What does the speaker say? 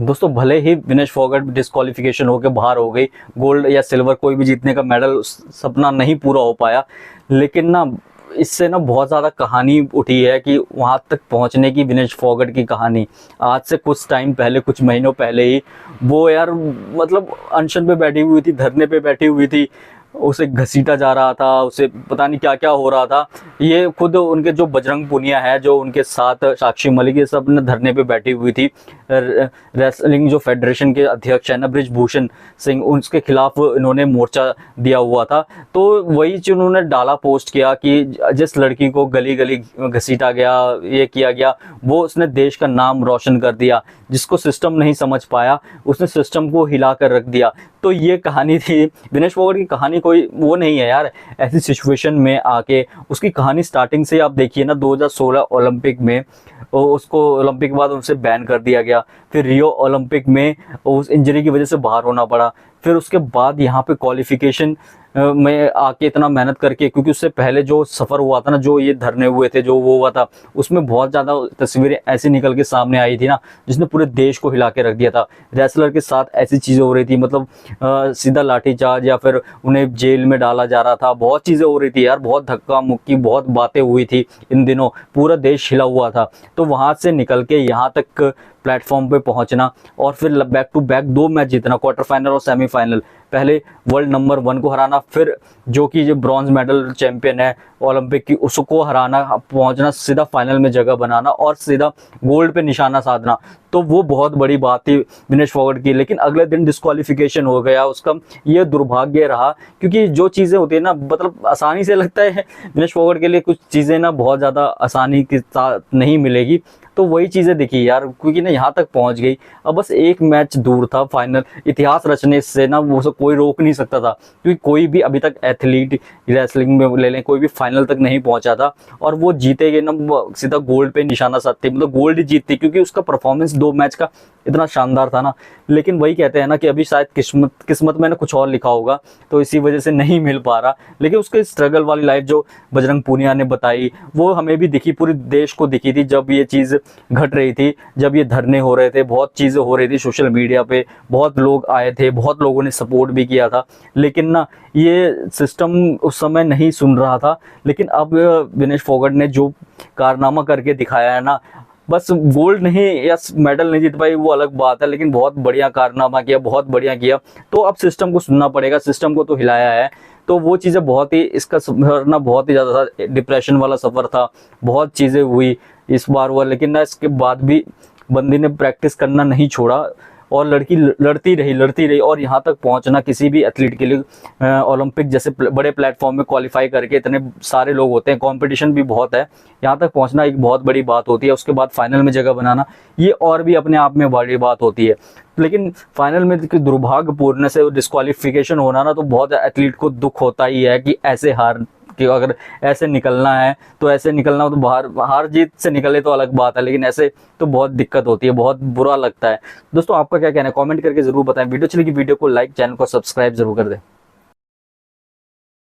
दोस्तों भले ही विनेश फोगाट डिस्क्वालिफिकेशन होकर बाहर हो गई, गोल्ड या सिल्वर कोई भी जीतने का मेडल सपना नहीं पूरा हो पाया, लेकिन ना इससे ना बहुत ज़्यादा कहानी उठी है कि वहाँ तक पहुँचने की विनेश फोगाट की कहानी। आज से कुछ टाइम पहले, कुछ महीनों पहले ही वो यार मतलब अनशन पे बैठी हुई थी, धरने पे बैठी हुई थी, उसे घसीटा जा रहा था, उसे पता नहीं क्या क्या हो रहा था। ये खुद उनके जो बजरंग पुनिया है, जो उनके साथ साक्षी मलिक, ये सब ने धरने पे बैठी हुई थी। रेसलिंग जो फेडरेशन के अध्यक्ष है ना बृजभूषण सिंह, उसके खिलाफ इन्होंने मोर्चा दिया हुआ था। तो वही जो उन्होंने डाला पोस्ट किया कि जिस लड़की को गली गली घसीटा गया, ये किया गया, वो उसने देश का नाम रोशन कर दिया। जिसको सिस्टम नहीं समझ पाया उसने सिस्टम को हिला कर रख दिया। तो ये कहानी थी विनेश फोगाट की। कहानी कोई वो नहीं है यार, ऐसी सिचुएशन में आके उसकी कहानी स्टार्टिंग से आप देखिए ना। 2016 ओलंपिक में उसको ओलंपिक के बाद उनसे बैन कर दिया गया, फिर रियो ओलंपिक में उस इंजरी की वजह से बाहर होना पड़ा, फिर उसके बाद यहाँ पे क्वालिफिकेशन में आके इतना मेहनत करके, क्योंकि उससे पहले जो सफ़र हुआ था ना, जो ये धरने हुए थे, जो वो हुआ था, उसमें बहुत ज़्यादा तस्वीरें ऐसी निकल के सामने आई थी ना जिसने पूरे देश को हिला के रख दिया था। रेसलर के साथ ऐसी चीज़ें हो रही थी, मतलब सीधा लाठीचार्ज या फिर उन्हें जेल में डाला जा रहा था, बहुत चीज़ें हो रही थी यार, बहुत धक्का मुक्की, बहुत बातें हुई थी इन दिनों, पूरा देश हिला हुआ था। तो वहाँ से निकल के यहाँ तक प्लेटफॉर्म पे पहुंचना और फिर बैक टू बैक 2 मैच जीतना, क्वार्टर फाइनल और सेमीफाइनल, पहले वर्ल्ड नंबर 1 को हराना, फिर जो कि जो ब्रॉन्ज मेडल चैंपियन है ओलंपिक की उसको हराना, पहुंचना, सीधा फाइनल में जगह बनाना और सीधा गोल्ड पे निशाना साधना। तो वो बहुत बड़ी बात थी विनेश फोगाट की। लेकिन अगले दिन डिस्क्वालिफिकेशन हो गया उसका। ये दुर्भाग्य रहा, क्योंकि जो चीज़ें होती है ना, मतलब आसानी से लगता है विनेश फोगाट के लिए कुछ चीज़ें ना बहुत ज़्यादा आसानी के साथ नहीं मिलेगी। तो वही चीज़ें देखी यार, क्योंकि ना यहाँ तक पहुँच गई, अब बस एक मैच दूर था फाइनल। इतिहास रचने से ना वो कोई रोक नहीं सकता था, क्योंकि कोई भी अभी तक एथलीट रेसलिंग में ले लें, कोई भी फाइनल तक नहीं पहुँचा था। और वो जीतेगे ना, सीधा गोल्ड पे निशाना साधते, मतलब गोल्ड ही जीतती, क्योंकि उसका परफॉर्मेंस 2 मैच का इतना शानदार था ना। लेकिन वही कहते हैं ना कि अभी शायद किस्मत में ना कुछ और लिखा होगा, तो इसी वजह से नहीं मिल पा रहा। लेकिन उसके स्ट्रगल वाली लाइफ जो बजरंग पुनिया ने बताई, वो हमें भी दिखी, पूरे देश को दिखी थी जब ये चीज़ घट रही थी, जब ये धरने हो रहे थे, बहुत चीज़ें हो रही थी सोशल मीडिया पे, बहुत लोग आए थे, बहुत लोगों ने सपोर्ट भी किया था। लेकिन ना ये सिस्टम उस समय नहीं सुन रहा था। लेकिन अब विनेश फोगाट ने जो कारनामा करके दिखाया है ना, बस गोल्ड नहीं या मेडल नहीं जीत पाई वो अलग बात है, लेकिन बहुत बढ़िया कारनामा किया, बहुत बढ़िया किया। तो अब सिस्टम को सुनना पड़ेगा, सिस्टम को तो हिलाया है। तो वो चीज़ें बहुत ही, इसका सफर ना बहुत ही ज़्यादा था, डिप्रेशन वाला सफ़र था, बहुत चीज़ें हुई इस बार हुआ। लेकिन ना इसके बाद भी बंदी ने प्रैक्टिस करना नहीं छोड़ा और लड़की लड़ती रही और यहाँ तक पहुँचना किसी भी एथलीट के लिए, ओलंपिक जैसे बड़े प्लेटफॉर्म में क्वालिफाई करके, इतने सारे लोग होते हैं, कंपटीशन भी बहुत है, यहाँ तक पहुँचना एक बहुत बड़ी बात होती है। उसके बाद फाइनल में जगह बनाना, ये और भी अपने आप में बड़ी बात होती है। लेकिन फाइनल में दुर्भाग्यपूर्ण से डिस्क्वालिफिकेशन होना ना, तो बहुत एथलीट को दुख होता ही है कि ऐसे हार, कि अगर ऐसे निकलना है तो ऐसे निकलना हो, तो हार जीत से निकले तो अलग बात है, लेकिन ऐसे तो बहुत दिक्कत होती है, बहुत बुरा लगता है। दोस्तों आपका क्या कहना है, कमेंट करके जरूर बताएं। वीडियो अच्छी लगी वीडियो को लाइक, चैनल को सब्सक्राइब जरूर कर दें।